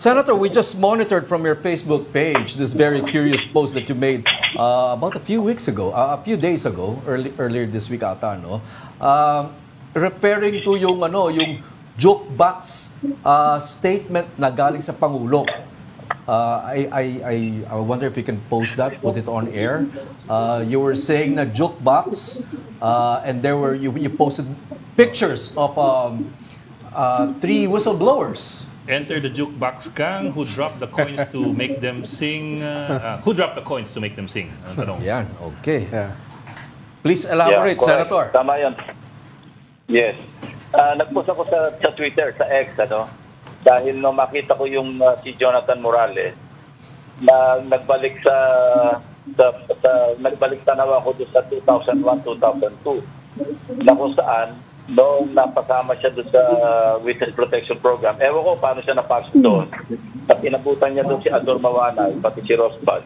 Senator, we just monitored from your Facebook page this very curious post that you made about a few weeks ago, a few days ago, earlier this week ata, no? Referring to yung jukebox statement na galing sa Pangulo. I wonder if you can post that, put it on air. You were saying na jukebox, and you posted pictures of 3 whistleblowers. Enter the jukebox gang who dropped the coins to make them sing. Who dropped the coins to make them sing? Yan, okay. Yeah. Please elaborate, Senator. Tama yan. Yes. Nagpost ako sa Twitter, sa X, dahil nung makita ko yung si Jonathan Morales na nagbalik tanaw ako doon sa 2001-2002 na kung saan noong napasama siya doon sa Witness Protection Program. Ewan ko paano siya napasok doon. At inabutan niya doon si Ador Mawanay, pati si Rosbad.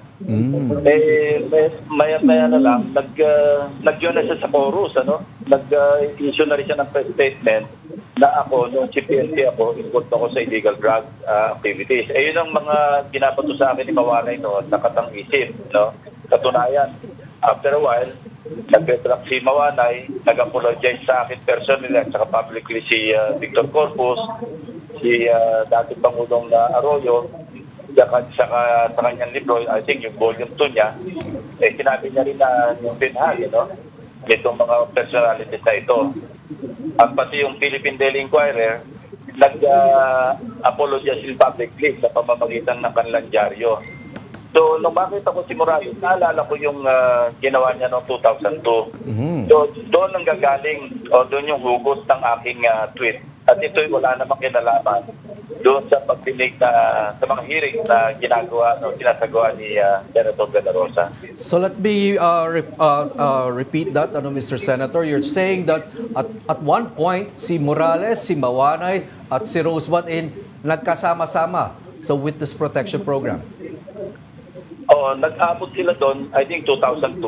Maya-maya na lang, nag-join na siya sa chorus, nag-issue na rin siya ng press statement na ako, noong CPNP ako, involved ako sa illegal drug activities. Yun ang mga ginabato sa akin ni Mawanay noon, nakatang-isip, Katunayan, after a while, nag-retract si Mawanay, nag-apologize sa akin personally at saka publicly si Victor Corpus, si dating Pangulong Arroyo, saka sa kanyang libro, I think yung volume 2 niya, sinabi niya rin na yung pinahali, itong mga personalities na ito. At pati yung Philippine Daily Inquirer, nag-apologize publicly sa pamamagitan ng kanilang dyaryo. So, nung makita ko si Morales, naalala ko yung ginawa niya noong 2002. So, doon ang gagaling, doon yung hugot ng aking tweet. At ito'y wala namang kinalaman doon sa pagdinig sa mga hearing na sinasagawa ni Senator De La Rosa. So, let me repeat that, Mr. Senator. You're saying that at one point, si Morales, si Mawanay, at si Rosbad nagkasama-sama sa Witness Protection Program. Nag-abot sila doon, I think 2002.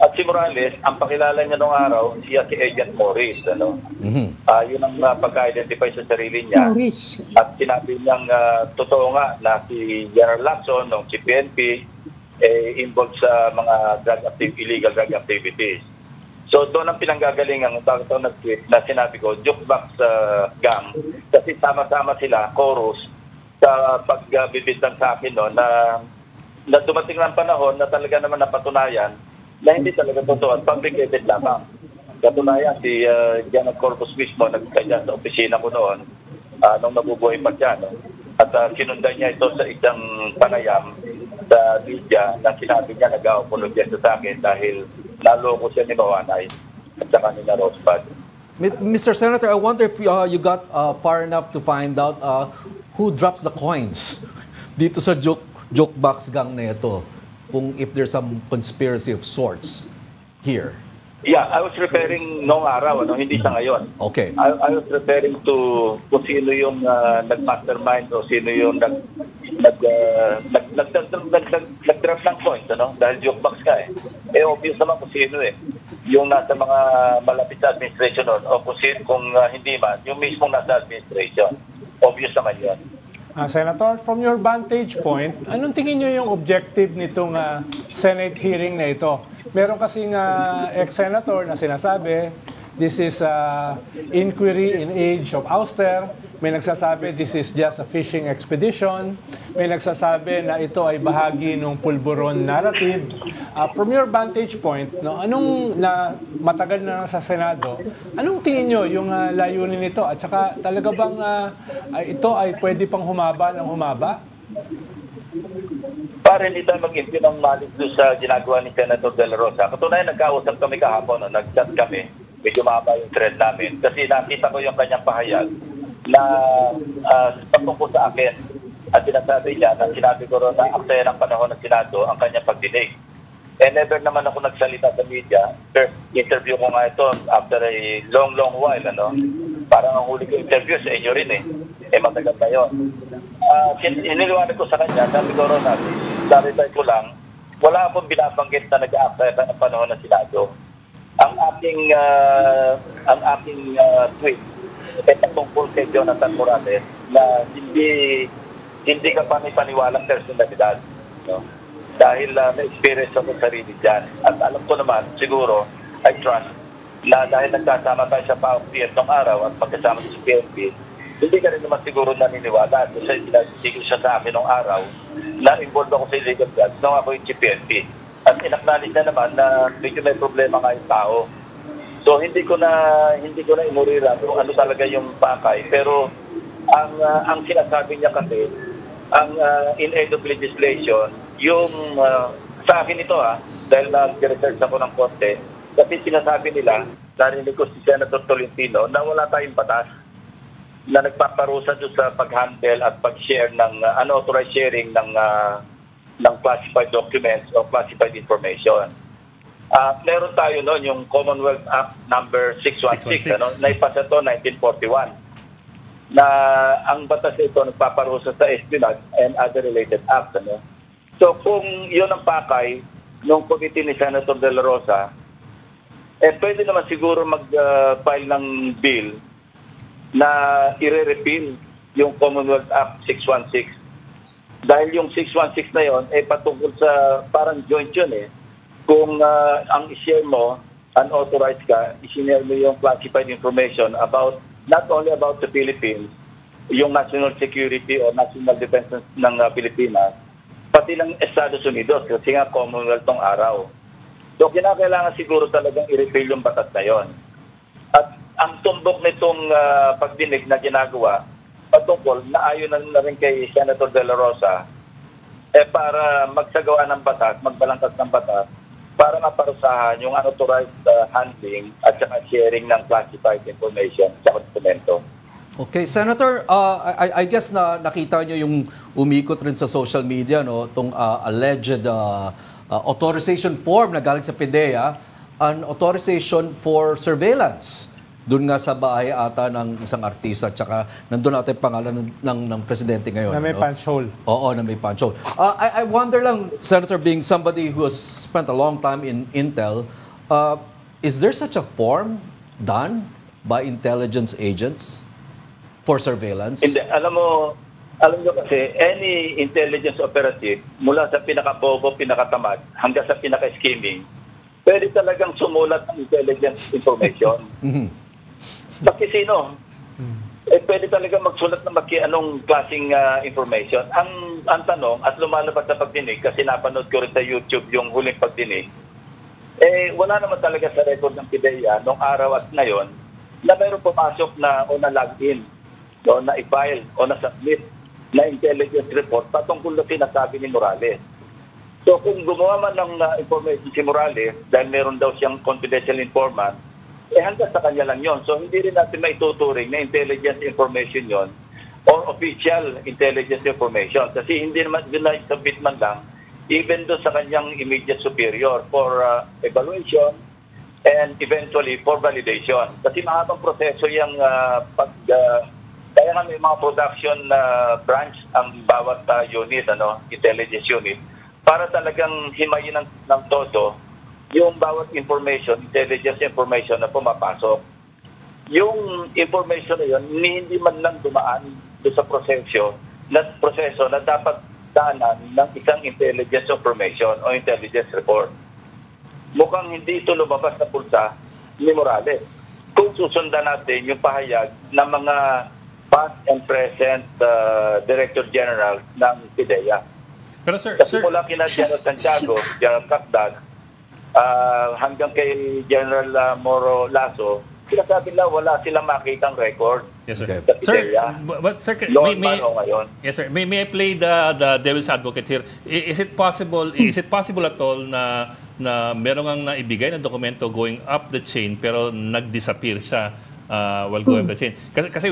At si Morales, ang pakilala niya noong araw, siya si Agent Morris. Yun ang pagka-identify sa sarili niya. At sinabi niyang totoo nga na si General Lacson, noong si PNP, involved sa mga illegal drug activities. So doon ang pinanggagalingan ng tao nag-tweet na sinabi ko, jukebox gang. Kasi sama-sama sila, chorus, sa pagbibitang sa akin na dumating ng panahon na talaga naman napatunayan na hindi talaga totoo at fabricated lamang. Katunayan, si Janet Corpus mismo nagkaya sa opisina ko noon nung nabubuhay pa siya. At sinundan niya ito sa isang panayam sa media na sinabi niya nag-apologize sa akin dahil naloko siya ni Mawanay at saka ni Rosbad. Mr. Senator, I wonder if you got far enough to find out who drops the coins dito sa jukebox gang na ito, kung if there's some conspiracy of sorts here. Yeah, I was referring noong araw, hindi sa ngayon. Okay. I was referring to kung sino yung nag-mastermind o sino yung nag-drop ng coins, dahil jukebox ka obvious naman kung sino yung nasa mga malapit sa administration nun, o kung hindi man, yung mismong nasa administration. Obvious naman yun. Senator, from your vantage point, anong tingin nyo yung objective nitong Senate hearing na ito? Meron kasing ex-senator na sinasabi, this is inquiry in age of ouster. May nagsasabi, this is just a fishing expedition. May nagsasabi na ito ay bahagi ng pulburon narrative. From your vantage point, matagal na sa Senado, anong tingin nyo yung layunin nito? At saka talaga bang ito ay pwede pang humaba ng humaba? Para hindi tayo mag-impin ng malik doon sa ginagawa ni Senator De La Rosa. Katunayan, nagkausap kami kahapon, nag-chat kami. Medyo mahaba yung thread namin. Kasi nakita ko yung kanyang pahayag na patungkol sa akin. At sinasabi niya na sinabi ko rin na aksaya ng panahon ng Senado ang kanyang pagdinig. Never naman ako nagsalita sa media. First interview ko nga ito after a long while. Parang ang huli ko interview sa inyo rin matagal na yun. Iniliwanag ko sa kanya, sabi ko rin natin, clarify ko lang, wala akong binabanggit na nag-aaksaya ng panahon ng Senado. Ang aking tweet ay tungkol kay Jonathan Morales na hindi hindi ka panipaniwalang personalidad. No? Dahil na-experience ako sa sarili dyan. At alam ko naman, siguro, I trust, na dahil nagkasama tayo sa PAOK nung araw at magkasama sa PNP, hindi ka rin naman siguro naniniwala. Kasi sinasigil siya sa akin nung araw na involved ako sa illegal drugs nung ako yung PNP. At in-acknowledge na naman na medyo may problema nga yung tao. So hindi ko na inurira kung ano talaga yung pakay. Pero ang sinasabi niya kasi, ang in aid of legislation, yung sa akin ito dahil nag-research ako ng konti, kasi sinasabi nila, narinig ko si Senator Tolentino, na wala tayong batas na nagpaparusa doon sa pag-handle at pag-share ng unauthorized sharing ng classified documents o classified information. Meron tayo noon yung Commonwealth Act number 616, naipasa to 1941, na ang batas ito nagpaparusa sa espionage and other related acts. So kung yun ang pakay nung committee ni Senator De La Rosa, pwede naman siguro mag-file ng bill na i-repeal yung Commonwealth Act 616. Dahil yung 616 na yon patungkol sa parang joint yun Kung ang i-share mo, unauthorized ka, i-share mo yung classified information about, not only about the Philippines, yung national security o national defense ng Pilipinas, pati ng Estados Unidos, kasi nga Commonwealth tong araw. So, kinakailangan siguro talagang i-repeal yung batas na yon. At ang tumbok nitong pagdinig na ginagawa, patungkol na ayon na rin kay Senator De La Rosa, para magsagawa ng batas, magbalangkas ng batas, para maparusahan yung unauthorized handling at saka sharing ng classified information sa dokumento. Okay, Senator, I guess na nakita nyo yung umikot rin sa social media, no, itong alleged authorization form na galing sa PIDEA, an authorization for surveillance. Doon nga sa bahay ata ng isang artista at saka nandun natin pangalan ng presidente ngayon. Na may punch hole. Oo, na may punch hole. I wonder lang, Senator, being somebody who has spent a long time in Intel, is there such a form done by intelligence agents for surveillance? Hindi. Alam nyo kasi, any intelligence operative, mula sa pinaka-bobo, pinaka-tamad, hanggang sa pinaka-scheming, pwede talagang sumulat ng intelligence information. Bakit sino? Pwede talaga magsulat ng anong klaseng information. Ang tanong, at lumalabas sa pagdinig, kasi napanood ko rin sa YouTube yung huling pagdinig, wala naman talaga sa record ng PIDEA nung araw at ngayon na mayroong pumasok na o na login o na i-file o na submit na intelligence report patungkol na sinasabi ni Morales. So kung gumawa man ng information si Morales dahil meron daw siyang confidential informant, hanggang sa kanya lang yon. So hindi rin natin maituturing na intelligence information yon or official intelligence information. Kasi hindi naman yun na isabit man lang even doon sa kanyang immediate superior for evaluation and eventually for validation. Kasi mahabang proseso yung kaya nga may mga production branch ang bawat unit, intelligence unit, para talagang himayin ng todo yung bawat information, intelligence information na pumapasok. Yung information na yun, hindi man lang dumaan doon sa proseso na dapat daanan ng isang intelligence information o intelligence report. Mukhang hindi ito lumabas na pulsa ni Morales. Kung susundan natin yung pahayag ng mga past and present Director General ng PIDEA. Pero sir, mula kina General Santiago, General Cacdag, hanggang kay General Moro Lasso, sinasabi nila wala silang makitang record. Yes, sir. Okay. Sir, but sir, yes, sir. May I play the devil's advocate here? Is it possible at all na meron ngang naibigay na dokumento going up the chain pero nag-disappear siya while going up the chain? Kasi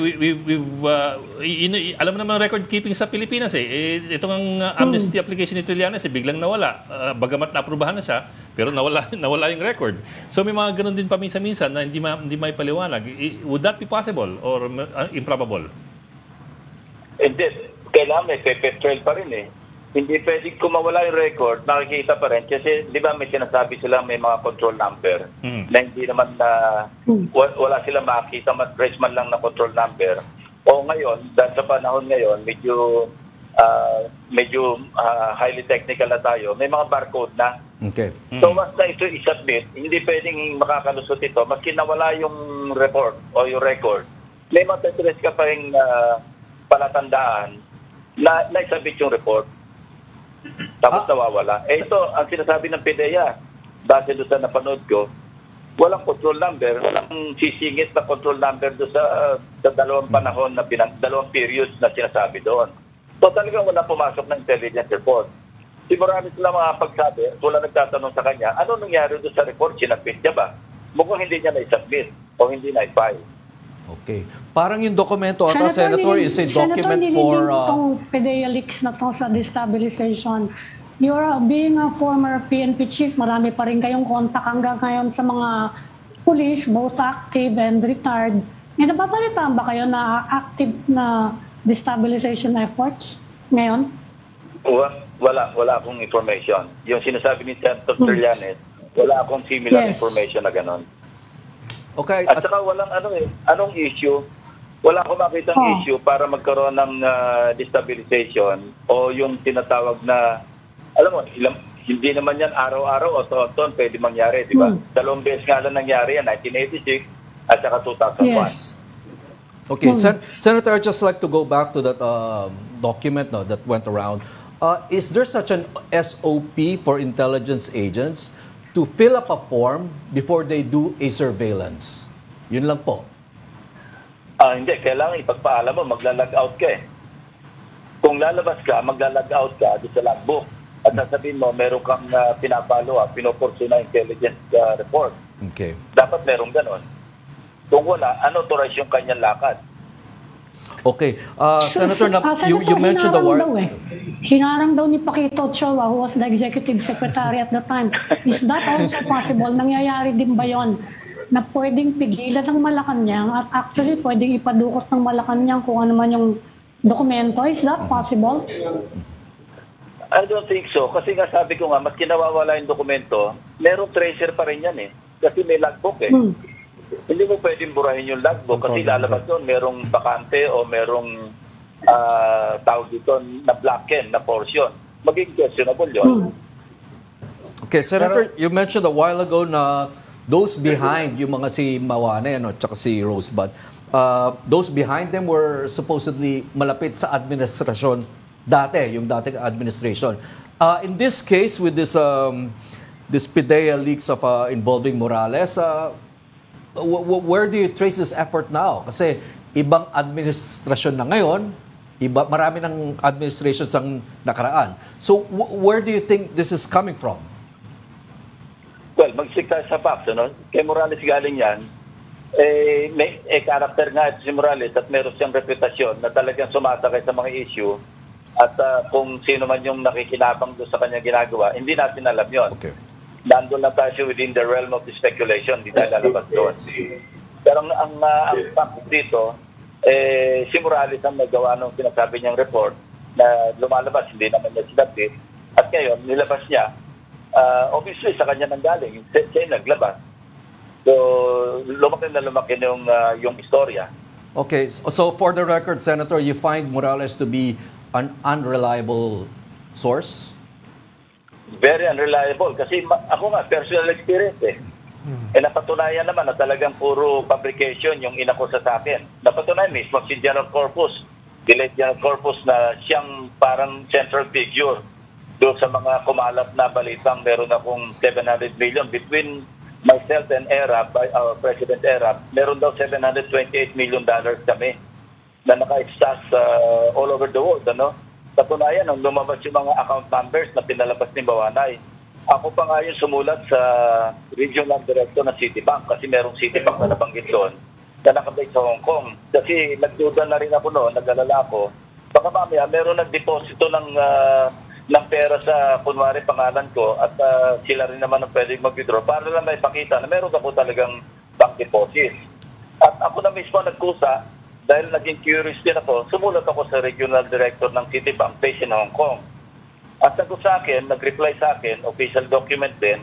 alam mo naman record keeping sa Pilipinas itong ang amnesty application ni Trillanes biglang nawala. Bagamat naaprubahan na siya, pero nawala yung record. So may mga ganun din paminsan-minsan na hindi may paliwanag. Would that be possible or improbable? Hindi. Kailangan may paper trail pa rin Hindi pwedeng kung mawala yung record, makikita pa rin. Kasi di ba may sinasabi sila may mga control number na hindi naman wala sila makikita, trace man lang na control number. O ngayon, dahil sa panahon ngayon, medyo medyo highly technical na tayo, may mga barcode na. Okay. So once na ito i-submit, hindi pwedeng makakalusot ito maski nawala yung report o yung record. May matatrace ka pa rin palatandaan na naisabit yung report. Tapos nawawala. Ito, ang sinasabi ng PDEA, base doon sa napanood ko, walang control number, walang sisingit na control number doon sa dalawang panahon, dalawang periods na sinasabi doon. So talagang wala pumasok ng intelligence report. Si Morales lang makapagsabi, wala nagtatanong sa kanya, ano nangyari doon sa report, sinabit niya ba? Mukhang hindi niya na-submit o hindi na-file. Okay. Parang yung dokumento ata, Senator, is a document for... itong PDEA leaks na to sa destabilization. You're being a former PNP chief, marami pa rin kayong contact hanggang ngayon sa mga police, both active and retired. May nababalitaan ba kayo na active na destabilization efforts ngayon? Wala akong information. Yung sinasabi ni Senator Trillanes, wala akong similar information na ganon. Okay. At saka walang anong issue, wala akong makitang issue para magkaroon ng destabilization o yung tinatawag na, alam mo, hindi naman yan araw-araw o taon-taon pwede mangyari, di ba? Dalawang beses nga lang nangyari yan, 1986 at saka 2001. Yes. Okay, Senator, I'd just like to go back to that document that went around. Is there such an SOP for intelligence agents to fill up a form before they do a surveillance? Yun lang po. Hindi. Kailangan ipagpaalam mo, magla-log out ka eh. Kung lalabas ka, magla-log out ka doon sa logbook. At sasabihin mo, meron kang pinapalo, pinopursu na intelligence report. Okay. Dapat merong ganon. Kung wala, authorize yung kanyang lakad. Okay. Senator, you mentioned the war. Hinarang daw ni Paquito Ochoa, who was the executive secretary at the time. Is that also possible? Nangyayari din ba yon na pwedeng pigilan ng Malacanang at actually pwedeng ipadukot ng Malacanang kung ano man yung dokumento? Is that possible? I don't think so. Kasi nga sabi ko nga, maski nawawala yung dokumento, merong tracer pa rin yan eh. Kasi may logbook eh. Hindi mo pwedeng burahin yung logbook kasi lalabas doon merong bakante o merong tawag dito na blacken na portion. Maging questionable yun. Okay, Senator, you mentioned a while ago na those behind, yung mga si Mawane at saka si Rosebud, those behind them were supposedly malapit sa administrasyon dati, yung dating administration. In this case, with this PDEA leaks of involving Morales, where do you trace this effort now? Kasi ibang administrasyon na ngayon, marami ng administrations ang nakaraan. So where do you think this is coming from? Well, mag-stick tayo sa facts. Ano? Kay Morales galing yan, may character nga ito si Morales at meron siyang reputasyon na talagang sumasakay sa mga issue at kung sino man yung nakikinabang doon sa kanyang ginagawa, hindi natin alam yon. Okay. Nandun lang tayo within the realm of the speculation, hindi tayo lalabas doon. Pero ang fact dito, si Morales ang nagawa ng sinasabi niyang report na lumalabas, hindi naman niya sinabit. At ngayon, nilabas niya, obviously sa kanya nanggaling, siya naglabas. So, lumaki yung istorya. Okay, so for the record, Senator, you find Morales to be an unreliable source? Very unreliable kasi ako nga personal experience eh. Napatunayan naman na talagang puro fabrication yung inakusa sa akin. Napatunayan mismo si General Corpus, delayed General Corpus na siyang parang central figure doon sa mga kumalat na balitang meron akong 700 million between myself and Erap, President Erap, meron daw $728 million kami na naka-exhaust all over the world, ano? Patunayan, nung lumabas yung mga account numbers na pinalabas ni Bawanay, ako pa nga yung sumulat sa regional director ng Citibank kasi merong Citibank na nabanggit doon na nakabase sa Hong Kong. Kasi nagduda na rin ako noon, nag-alala ako, baka mamaya meron nag-deposito ng pera sa kunwari pangalan ko at sila rin naman ang pwedeng mag-withdraw para lang may pakita na meron ako talagang bank deposit. At ako na mismo nagkusa, dahil naging curious din ako, sumulat ako sa regional director ng Citibank based in Hong Kong. At sagot sa akin, nag-reply sa akin, official document din,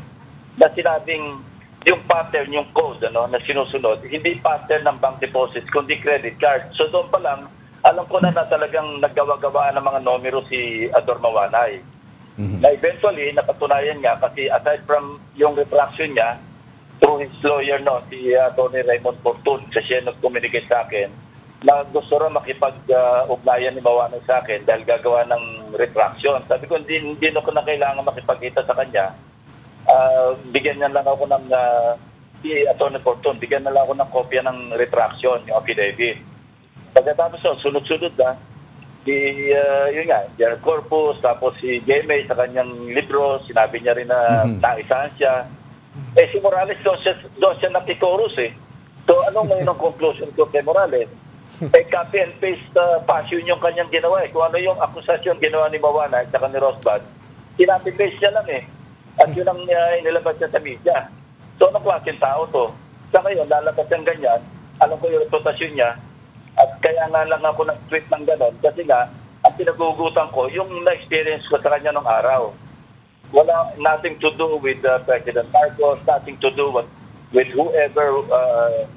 na sinabing yung pattern, yung code na sinusunod, hindi pattern ng bank deposits, kundi credit card. So doon pa lang, alam ko na talagang naggawa-gawa ng mga numero si Ador Mawanay. Na eventually, napatunayan nga kasi aside from yung retraction niya, through his lawyer, si Tony Raymond Fortun, kasi siya nag-communicate sa akin, na gusto rin makipag-ugnayan ni Mawanay sa akin dahil gagawa ng retraction. Sabi ko, hindi ko na kailangan makipagkita sa kanya. Bigyan niya lang ako ng si Atty. Fortun, bigyan na lang ako ng kopya ng retraction, yung affidavit. Pagkatapos sunod-sunod yun nga, General Corpus, tapos si Jemay sa kanyang libro, sinabi niya rin na naisahan siya. Si Morales doon siya nakikoros So ano ngayon ang conclusion ko kay Morales? Copy and paste passion yung kanyang ginawa Kung ano yung akusasyon ginawa ni Mawanay at ni Rosbad, copy-paste niya lang At yun ang inilabas niya sa media. So anong klaseng tao to? Sa ngayon, lalabas ng ganyan, alam ko yung reputasyon niya, at kaya nga lang ako nag-tweet ng ganon, kasi nga, ang pinagugutan ko, yung na-experience ko sa kanya nung araw. Wala, nothing to do with President Marcos, nothing to do with whoever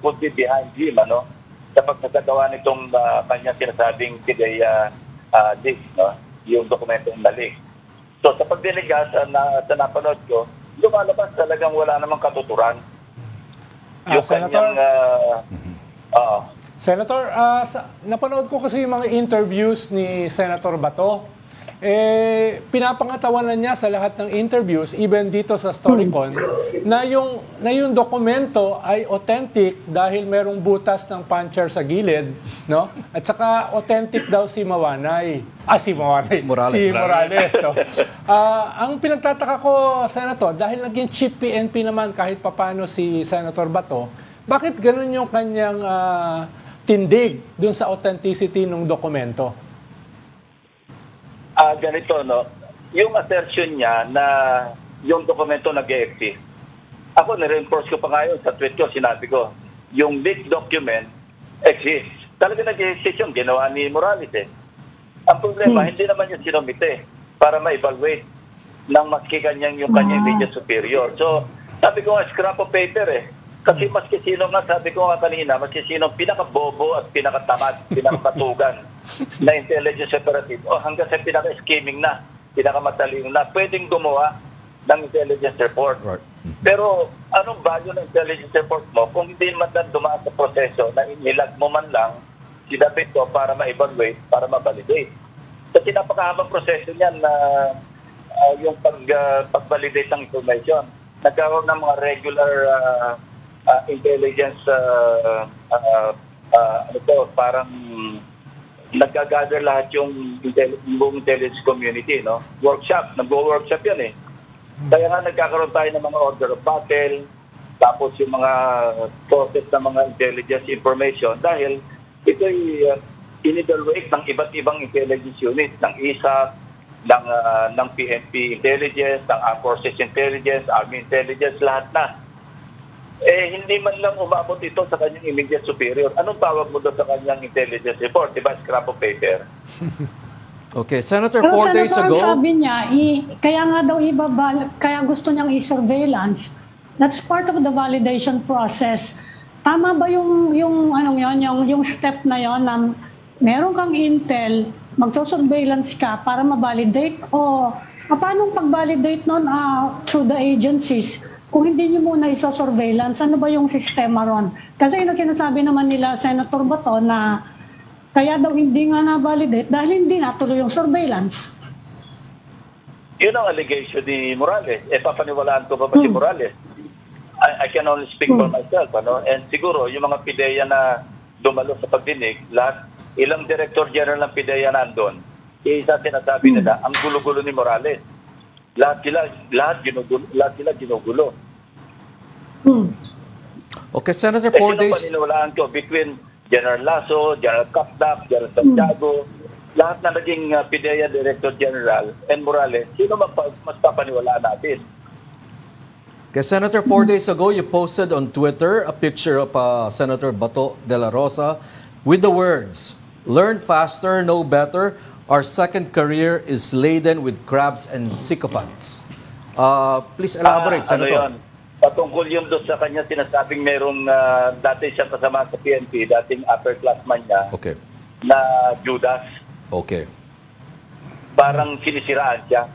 could be behind him, sa pagsasagawa nitong kanyang sinasabing today, yung dokumentong mali. So sa pagdiligas sa napanood ko, lumalabas talagang wala namang katuturan. Yung Senator, kanyang... Senator, napanood ko kasi yung mga interviews ni Senator Bato. Pinapangatawanan niya sa lahat ng interviews, even dito sa Storycon, na yung dokumento ay authentic dahil merong butas ng puncher sa gilid, no? At saka authentic daw si Mawanay. Si Morales. Ang pinagtataka ko, Senator, dahil naging chief PNP naman kahit papano si Senator Bato, bakit ganun yung kanyang tindig dun sa authenticity ng dokumento? Ganito, yung assertion niya na yung dokumento nag-e-exist. Ako, nire-enforce ko pa ngayon sa tweet ko, sinabi ko, yung leaked document exists. Talaga nag-e-exist yung ginawa ni Morales Ang problema, hindi naman yung sinumite para ma-evaluate ng maski yung kanyang immediate superior. So, sabi ko nga, scrap of paper Kasi maski sino nga, sabi ko nga kanina, maski sino pinaka-bobo at pinaka-tamad, pinaka-katugan na intelligence operative, hanggang sa pinaka-scheming na, pinaka-matalino na, pwedeng gumawa ng intelligence report. Right. Pero anong value ng intelligence report mo kung hindi man lang dumaan sa proseso na inilag mo man lang sinabit ko para ma-evaluate, para ma-validate. Kasi napakahabang proseso niyan na yung pag-validate ng information. Nagkaroon ng mga regular intelligence parang nag-gather lahat yung intelligence community, workshop, nag-workshop yan kaya nga nagkakaroon tayo ng mga order of battle, tapos yung mga sources ng mga intelligence information dahil ito'y in-evaluate ng iba't ibang intelligence unit, ng ISAP, ng PNP Intelligence, ng Armed Forces Intelligence, Army Intelligence, lahat na. Hindi man lang umabot ito sa kanyang immediate superior. Anong tawag mo doon sa kanyang intelligence report? Diba, scrap of paper? Okay, Senator, 4 days ago... sabi niya, kaya nga daw kaya gusto niyang i-surveillance. That's part of the validation process. Tama ba yung step na yon na meron kang intel, magso-surveillance ka para ma-validate o paano pag-validate nun through the agencies? Kung hindi niyo muna iso-surveillance, ano ba yung sistema ron? Kasi yung sinasabi naman nila, Senator Bato, na kaya daw hindi nga na-validate dahil hindi natuloy yung surveillance. Yun ang allegation ni Morales. Papaniwalaan ko ba si Morales? I can only speak for myself. And siguro, yung mga PIDEA na dumalo sa pagdinig, ilang Director General ng PIDEA nandun, isa sinasabi nila, ang gulo-gulo ni Morales. Lahat sila ginugulo. Okay, Senator, 4 days... Paniniwalaan ko between General Lasso, General Capdac, General Santiago, lahat na naging PIDEA Director General and Morales, sino mas papaniwalaan natin? Okay, Senator, 4 days ago, you posted on Twitter a picture of Senator Bato de la Rosa with the words, "Learn faster, know better. Our second career is laden with crabs and sycophants." Please elaborate, Senator. Patungkol yun doon sa kanya sinasabing merong dati siyang kasama sa PNP, dating upper classman niya. Okay. na Judas. Okay. Parang sinisiraan siya.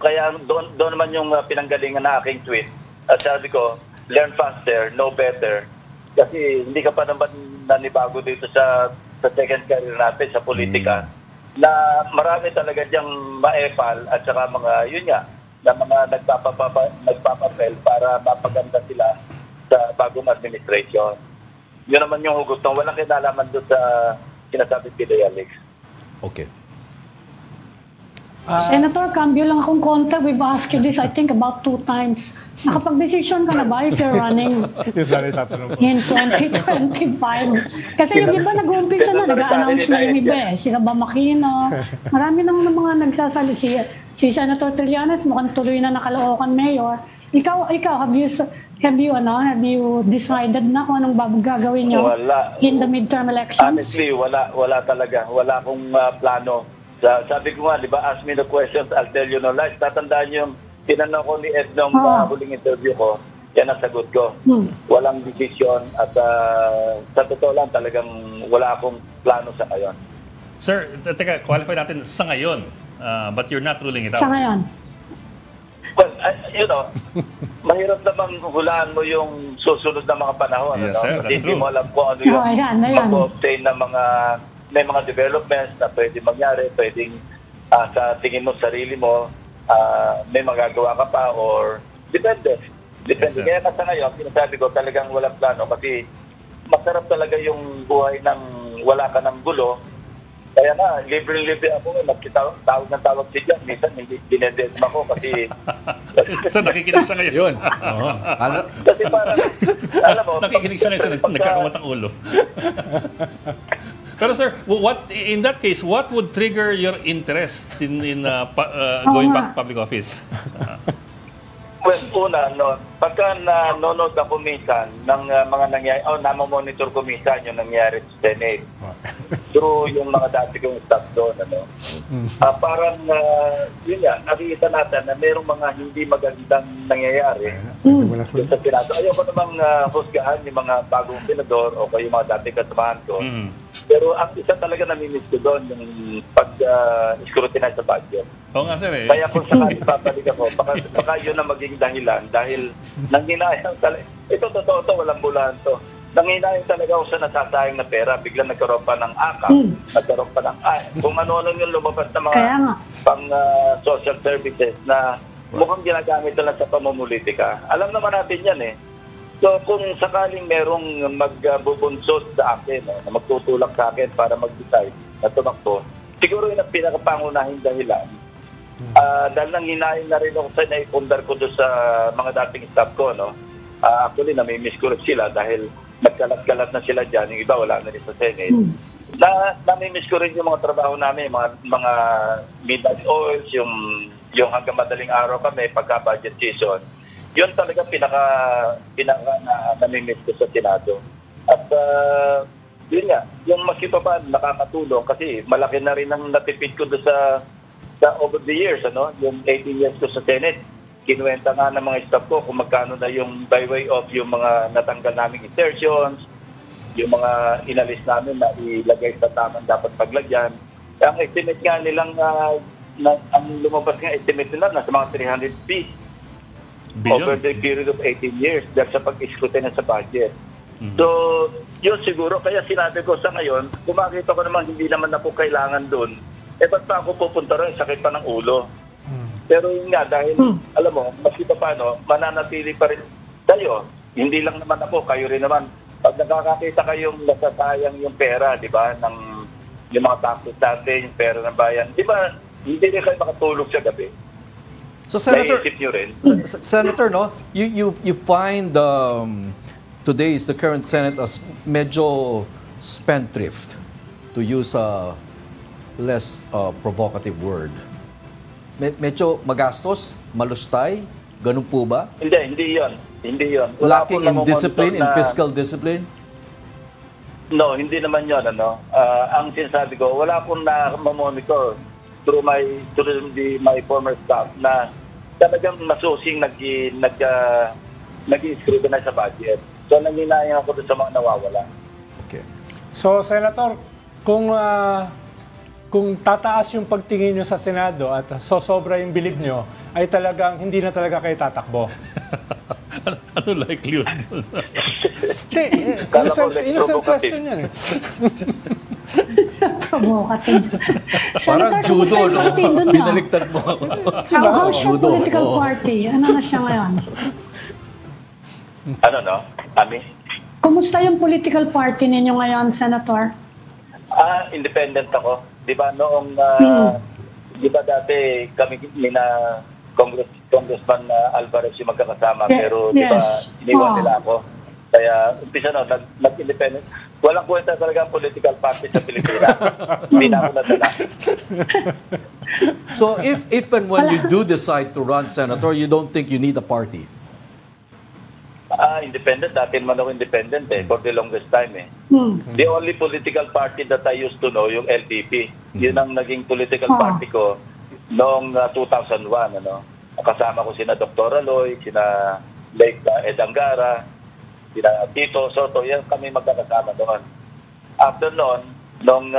Kaya doon naman yung pinanggalingan na aking tweet. At sabi ko, learn faster, know better. Kasi hindi ka pa naman nanibago dito sa second career natin sa politika. Na marami talaga diyang maepal at saka mga, yun nga, na mga nagpapapel para mapaganda sila sa bagong administration. Yun naman yung hugot ng walang kinalaman doon sa sinasabi ni Alex. Okay. Senator, cambio lang akong konta. We've asked you this, I think, about 2 times. Nakapag-decision ka na ba if you're running in 2025? Kasi yung iba nag-uumpisa na, nag-a-announce na yung iba eh. Sila ba Makino? Marami nang mga nagsasali. Si Senator Trillanes, mukhang tuloy na nakalookan mayor. Ikaw, have you decided na kung anong gagawin nyo in the midterm elections? Honestly, wala talaga. Wala akong plano. Sabi ko nga, di ba, ask me the questions, I'll tell you no lies. Tatandaan yung tinanong ko ni Ed nung huling interview ko, yan ang sagot ko. Walang decision at sa totoo lang talagang wala akong plano sa ngayon. Sir, teka, qualify natin sa ngayon, but you're not ruling it out. Sa ngayon? Well, mahirap namang hulaan mo yung susunod na mga panahon. Yes, sir, that's Hindi true. mo alam kung ano yung mag-obtain na may mga developments na pwede mangyari, pwedeng sa tingin mo, sarili mo, may magagawa ka pa or depende. Yes, Kaya nasa ngayon, sinasabi ko talagang walang plano kasi masarap talaga yung buhay ng wala ka ng gulo. Kaya na, libre-libre ako, tawag si John. Minsan, hindi dinedesma ko kasi... So, nakikinig siya ngayon. Yun. Kasi parang, alam mo... Nakikinig siya ngayon, nagkakamot ang ulo. Pero sir, in that case, what would trigger your interest in going back to public office? Well, una, pagka nanonood ako minsan ng mga nangyayari, namamonitor ko minsan yung nangyayari sa Senate. Through yung mga dati kong staff doon, parang, yun yan, nakikita natin na mayroong mga hindi magandang nangyayari sa Senado. Ayoko namang husgahan yung mga bagong senador o yung mga dati kasamahan ko. Pero ang isa talaga namimiss ko doon, yung pag-scrutinize sa budget. Oo nga, sir. Kaya kung sakali papalik ako, baka yun ang maging dahilan dahil nanghinayang talaga. Ito totoo to, walang bulan to. Nanghinayang talaga ako sa nasasayang na pera. Biglang nagkaroon pa ng AKAP, nagkaroon pa ng kung ano-ano yung lumabas na mga pang social services na mukhang ginagamit lang sa pamumulitika. Alam naman natin yan eh. So kung sakaling merong magbubunsod sa akin, na magtutulak sa akin para mag-decide na tumakbo, siguro yun ang pinakapangunahing dahilan. Dahil nanghinayang na rin ako sa naipundar ko doon sa mga dating staff ko. Actually, namimiss ko rin sila dahil nagkalat-kalat na sila dyan. Yung iba wala na rin sa Senate. Namimiss ko rin yung mga trabaho namin, mga midnight oils, yung hanggang madaling araw kami pagka-budget season. Yun talaga pinaka namimiss ko sa Senado. At yun nga, yung maski pa nakakatulong kasi malaki na rin ang natipid ko doon sa over the years, yung 18 years ko sa Senate. Kinuwenta nga ng mga staff ko kung magkano na yung by way of yung mga natanggal naming insertions, yung mga inalis namin na ilagay sa tamang dapat paglagyan. Ang estimate nga nilang, ang lumabas nga estimate nila nasa mga 300 feet over the period of 18 years dahil sa pag-scrutinize sa budget. So, yun siguro, kaya sinabi ko sa ngayon, kung makita ko naman hindi naman ako kailangan doon, ba't pa ako pupunta rin, sakit pa ng ulo. Pero yun nga, dahil, alam mo, maski pa paano, mananatili pa rin tayo. Hindi lang naman ako, kayo rin naman. Pag nakakakita kayong nasasayang yung pera, di ba, ng yung mga taxes natin, yung pera ng bayan, di ba, hindi rin kayo makatulog sa gabi. So, Senator, Senator, you find today's the current Senate as medyo spendthrift, to use a less provocative word. Medyo magastos, malustay, ganun po ba? Hindi yun. Lacking in discipline, in fiscal discipline? No, hindi naman yun. Ang sinasabi ko, wala akong na-monitor through my former staff na talagang masusing nag-scrutinize sa budget. So, nanginayang ako doon sa mga nawawala. Okay. So, Senator, kung tataas yung pagtingin nyo sa Senado at sosobra yung bilib nyo, ay talagang hindi na talaga kayo tatakbo. Ano likelihood? Innocent question yan eh. Provocative. Parang judo, no? Binaliktad mo. How's your political party? Ano na siya ngayon? Ano, no? Ami? Kumusta yung political party ninyo ngayon, Senator? Independent ako. Di ba noong, di ba dati kami na Congressman Alvarez yung magkakasama, pero di ba iniwan nila ako. Kaya umpisa no, nag-independent. Walang kwenta talaga ang political party sa Pilipinas. Hindi na ako nadala. So if and when you do decide to run, Senator, you don't think you need a party? Independent. Dati naman ako independent for the longest time The only political party that I used to know, yung LDP. Yun ang naging political party ko noong 2001. Kasama ko sina Dr. Aloy, sina Lake Ed Angara, sina Tito Soto, yan kami magkakasama doon. After noon, nung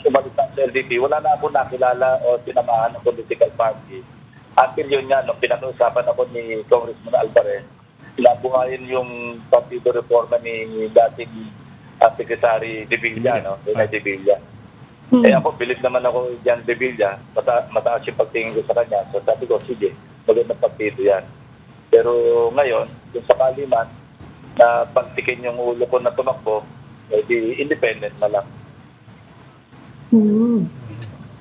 umalis sa LDP, wala na ako nakilala o sinamahan ng political party. Until yun nga, nung pinag-uusapan ako ni Congressman Alvarez, pinabuhayin yung Partido Reforma ni dating Secretary De Villa, Renay De Villa. Ako, bilib naman ako dyan De Villa, mataas yung pagtingin ko sa kanya. So sabi ko, sige, magandang partido yan. Pero ngayon, kung sakali man, na pagtikin yung ulo ko na tumakbo, di independent na lang.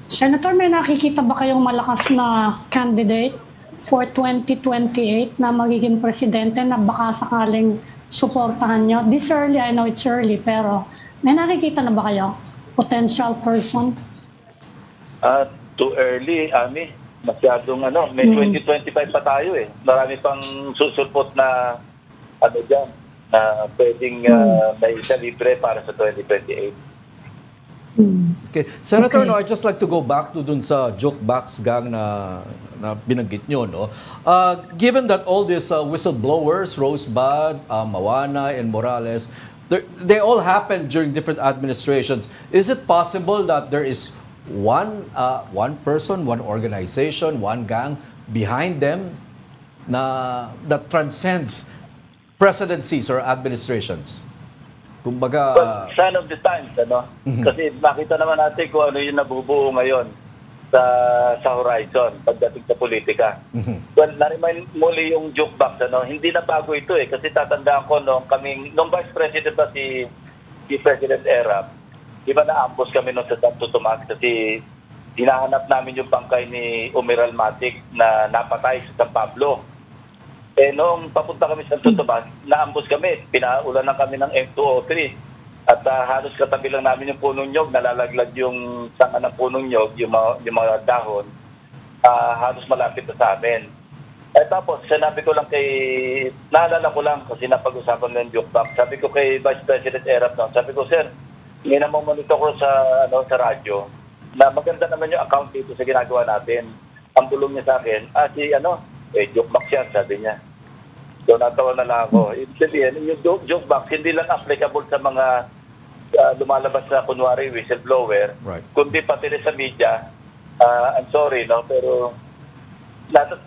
Senator, may nakikita ba kayong malakas na candidate for 2028 na magiging presidente na baka sakaling suportahan nyo? This early, I know it's early, pero may nakikita na ba kayo? Potential person? Too early, Ami. Masyadong may 2025 pa tayo Marami pang susulpot na dyan, na pwedeng may isa libre para sa 2028. Okay. Senator, no, I'd just like to go back to dun sa Jokebox gang na binanggit nyo, no? Given that all these whistleblowers, Rosebud, Mawana, and Morales, they all happened during different administrations, is it possible that there is one person, one organization, one gang behind them that transcends presidencies or administrations? Kumbaga, well, sign of the times, Kasi makita naman natin kung ano yung nabubuo ngayon sa horizon pagdating sa politika. Well, na-remind muli yung Jokebox, hindi na bago ito kasi tatandaan ko nung Vice President pa si President Erap, di ba na-ambos kami nung sa Santo Tomas kasi hinahanap namin yung bangkay ni Umiral Matic na napatay sa San Pablo. Noong papunta kami sa Santo Tomas, naambos kami, pinaulan na kami ng M203 at halos katabi lang namin yung punong nyog, nalalaglag yung sanga ng punong nyog, yung mga dahon, halos malapit na sa amin. Tapos sinabi ko lang naalala ko lang kasi napag-usapan ng Jokebox, sabi ko kay Vice President Erap, sabi ko, sir, monitor ko sa radyo na maganda naman yung account dito sa ginagawa natin. Ang bulong niya sa akin, Jokebox yan, sabi niya. So natawa na lang ako. Ibig sabihin, yung Jokebox hindi lang applicable sa mga lumalabas na kunwari whistleblower, kundi pati rin sa media. I'm sorry, pero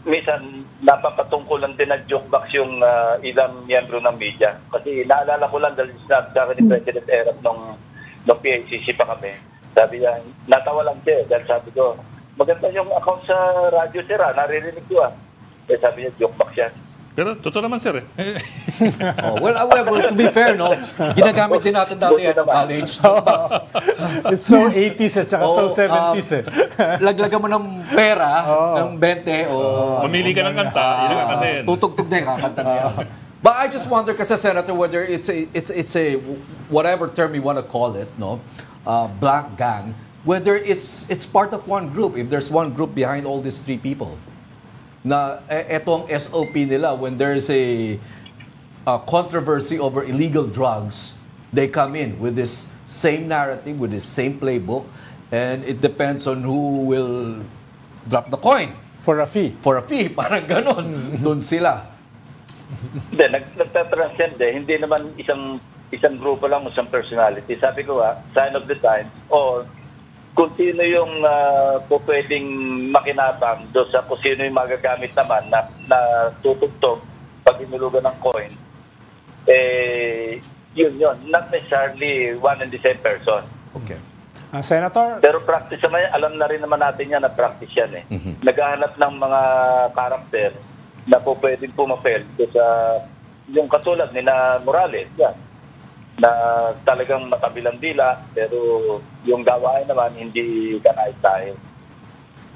minsan napapatungkol lang din ng Jokebox yung ilang miyembro ng media. Kasi naalala ko lang dahil sa akin ni President Erap nung PICC pa kami. Sabi niya, natawa lang siya dahil sabi ko, maganda yung account sa radyo, sir, naririnig ko sabi niya, Jokebox yan. Pero totoo naman, sir. Well, to be fair, ginagamit din natin dati at college. It's so 80s at saka so 70s Laglagan mo ng pera, ng 20 o... Mamili ka ng kanta, yun ang kanta yan. Tutugtog na yung kakanta na yan. But I just wonder, kasi Senator, whether it's a whatever term you want to call it, black gang, whether it's part of one group, if there's one group behind all these three people. Na etong SOP nila, when there's a controversy over illegal drugs, they come in with this same narrative, with this same playbook, and it depends on who will drop the coin. For a fee. For a fee, parang ganon. Doon sila. Hindi, nagtatranscend Hindi naman isang isang grupo lang, isang personality. Sabi ko sign of the times, or kung sino yung pwedeng makinabang doon sa kung sino yung magagamit naman na tutugtog pag inulugan ng coin, yun. Not necessarily one and the same person. Okay. Senator? Pero practice naman, alam na rin naman natin yan na practice yan eh. Naghahanap ng mga karakter na po pwedeng pumapel sa yung katulad ni na Morales, yan, na talagang matabilang dila, pero yung gawain naman hindi kanais-tayo.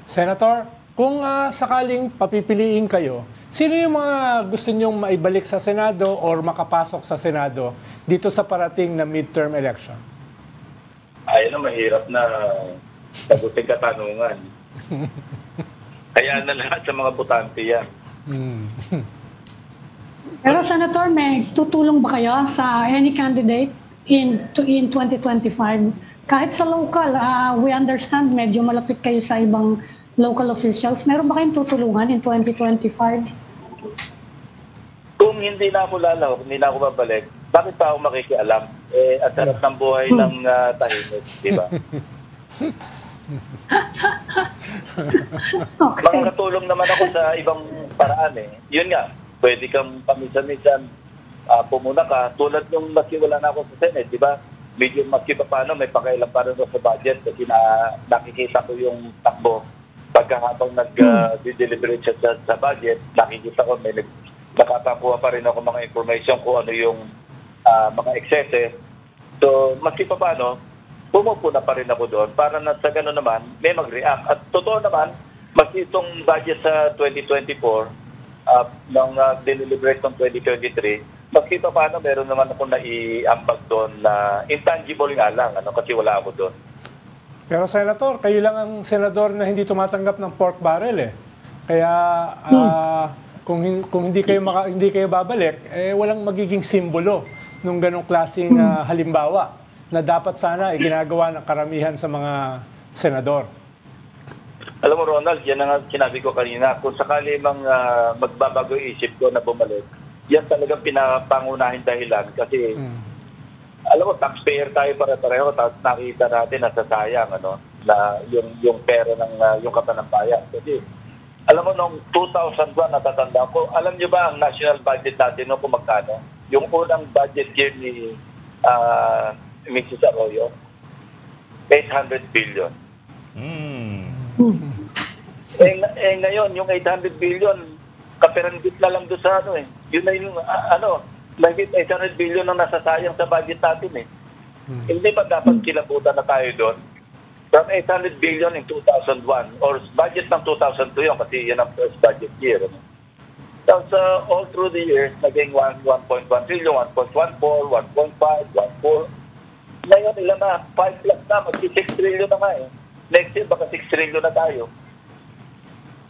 Senator, kung sakaling papipiliin kayo, sino yung mga gusto nyong maibalik sa Senado or makapasok sa Senado dito sa parating na midterm election? Ayun na, mahirap na sagutin katanungan. Kaya na lahat sa mga botante yan. Pero Senator, may tutulong ba kayo sa any candidate in 2025? Kahit sa local, we understand medyo malapit kayo sa ibang local officials. Meron ba kayong tutulungan in 2025? Kung hindi na ako lalahok, hindi na ako babalik, bakit pa ako makikialam? At sarap ng buhay ng tahimik, di ba? Okay. Makakatulong naman ako sa ibang paraan eh. Yun nga, pwede kang pamisan-misan pumuna ka. Tulad nung maski wala na ako sa Senate, di ba? Medyo maski pa paano, may pakailan pa rin sa budget kasi nakikita ko yung takbo. Pagkahabang nag-deliberate siya sa budget, nakikita ko may nakakakuha pa rin ako mga information kung ano yung mga excesses. So, maski pa paano, pumupuna pa rin ako doon para na sa gano'n naman, may mag-react. At totoo naman, maski itong budget sa 2024, nang deliberate ng 2023, maski pa paano, meron naman ako naiambag doon na intangible nga lang, kasi wala ako doon. Pero Senator, kayo lang ang senador na hindi tumatanggap ng pork barrel eh. Kaya kung hindi kayo babalik, walang magiging simbolo nung ganong klaseng halimbawa na dapat sana ginagawa ng karamihan sa mga senador. Alam mo Ronald, yan ang sinabi ko kanina, kung sakali mang magbabago isip ko na bumalik, yan talagang pinapangunahing dahilan kasi alam mo, taxpayer tayo para-pareho, tapos nakita natin na sasayang, na yung pera ng yung kapanampayan. Kasi, alam mo, noong 2001, natatanda ko, alam nyo ba ang national budget natin kung magkano? Yung unang budget year ni Mrs. Arroyo, 800 billion. Ngayon, yung 800 billion, kaperanggit na lang doon sa yun na yung, mahigit 800 billion ang nasasayang sa budget natin eh. Hindi ba dapat kilabutan na tayo doon? From 800 billion in 2001 or budget ng 2002 yun kasi yan ang first budget year. Tapos all through the years, naging 1.1 trillion, 1.14, 1.5, 1.4. Ngayon ilan na, 5 plus na, mag-6 trillion na nga eh. Next year, baka 6 trillion na tayo.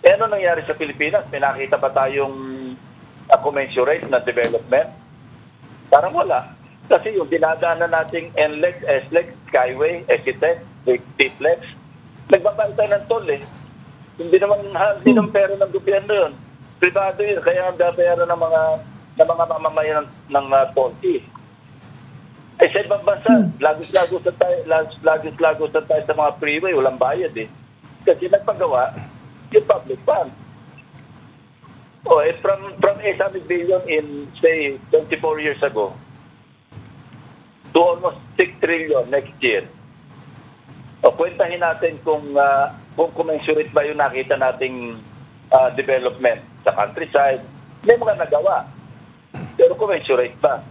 Ano nangyari sa Pilipinas? May nakita ba tayong commensurate na development? Parang wala. Kasi yung dinadaanan nating NLEX, SLEX, Skyway, Equitec, T-Flex, nagbabayad tayo ng toll eh. Hindi naman pera ng gobyerno yun. Privado yun. Kaya ang babayaran ng mga mamamayan ng toll fee. Sa ibang bansa, lagos-lagosan tayo sa mga freeway, walang bayad eh. Kasi nagpagawa yung public fund. From 800 billion in, say, 24 years ago to almost 6 trillion next year. Kwentahin natin kung commensurate ba yung nakita nating development sa countryside. May mga nagawa. Pero commensurate ba?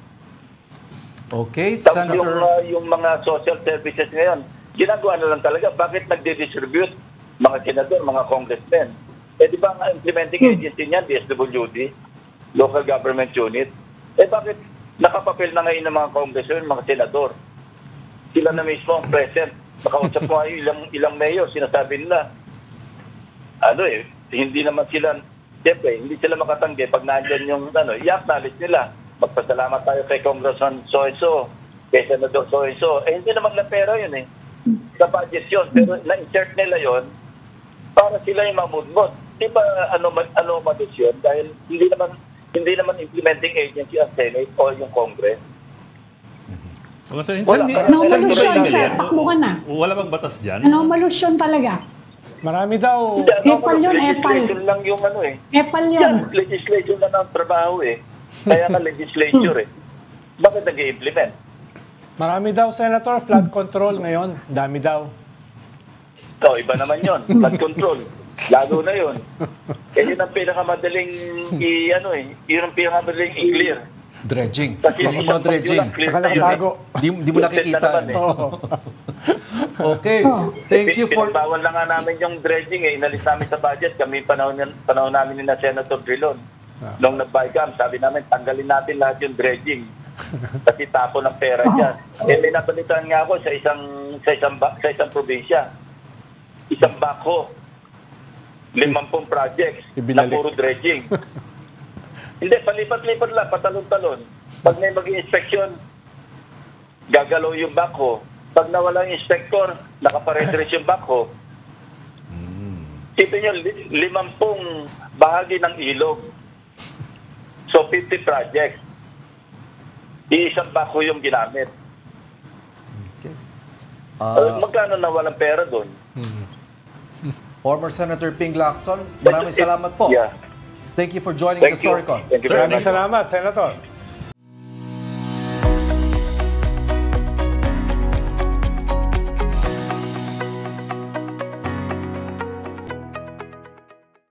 Okay, tapos Senator. Yung mga social services ngayon, ginagawa na lang talaga. Bakit nagde-distribute mga senador, mga congressmen? Di ba ang implementing agency niyan, DSWD, Local Government Unit, bakit nakapapel na ngayon ng mga congressmen, mga senador? Sila na mismo ang present. Makausap ko ngayon ilang mayor, sinasabi nila, hindi naman sila, siyempre, hindi sila makatanggi pag nandyan yung, i-acknowledge nila. Magpasalamat tayo kay Congressman so-and-so, kay Senador so-and-so. Hindi naman lang pera yun eh. Sa budget yun, pero na-insert nila yun para sila yung mamudmod. Di ba anomalous yun? Dahil hindi naman implementing agency ang Senate o yung Congress. Anomalusyon, sir. Takbo ka na. Wala bang batas dyan? Anomalusyon talaga. Marami daw. Epal yun, epal. Legislation lang yung ano eh. Epal yun. Yan, legislation lang ang trabaho eh. Kaya nga legislature eh. Bakit nag-i-implement? Marami daw, Senator, flood control ngayon. Dami daw. So, iba naman yon, flood control. Lalo na yun. Eh, yun ang pinakamadaling yun ang pinakamadaling i-clear. Dredging. Kasi Mga dredging. Saka lang tago. Di mo nakikita. Okay. Thank you for... Bawal na nga namin yung dredging eh. Inalis namin sa budget. Kami panahon namin ni na Senator Drilon. Nung nag-BICAM, sabi namin, tanggalin natin lahat yung dredging. Kasi tapo ng pera dyan. Eh, may napalitan nga ako sa isang probinsya. Isang backhoe. 50 projects na puro dredging. Hindi, palipat-lipat lang, patalon-talon. Pag may mag-i-inspection, gagalaw yung backhoe. Pag nawala yung inspector, nakaparedress yung backhoe. Ito nyo, 50 bahagi ng ilog. So, 50 projects. Iisang backhoe yung ginamit. Okay. Magkano na walang pera doon? Former Senator Ping Lacson, maraming salamat po. Yeah. Thank you for joining the Storycon. Thank you very Maraming much. salamat, Senator.